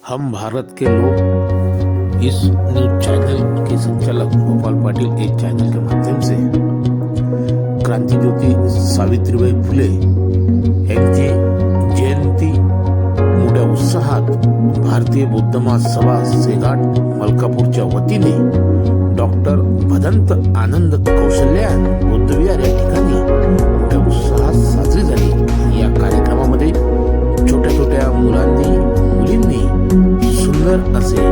हम भारत के लोग इस news channel के संचालक गोपाल पाटिल एक चैनल के माध्यम से क्रांती ज्योती सावित्रीबाई फुले यांची जयंती मोठ्या उत्साहात भारतीय बौद्ध महासभा सेगाट मलकापूरच्या वतीने डॉक्टर भदंत आनंद कौशल्यान बौद्धविहार या ठिकाणी मोठ्या उत्साहात साजरी झाली। या कार्यक्रमामध्ये छोट्या छोट्या मुलांनी मुलींनी सुंदर असे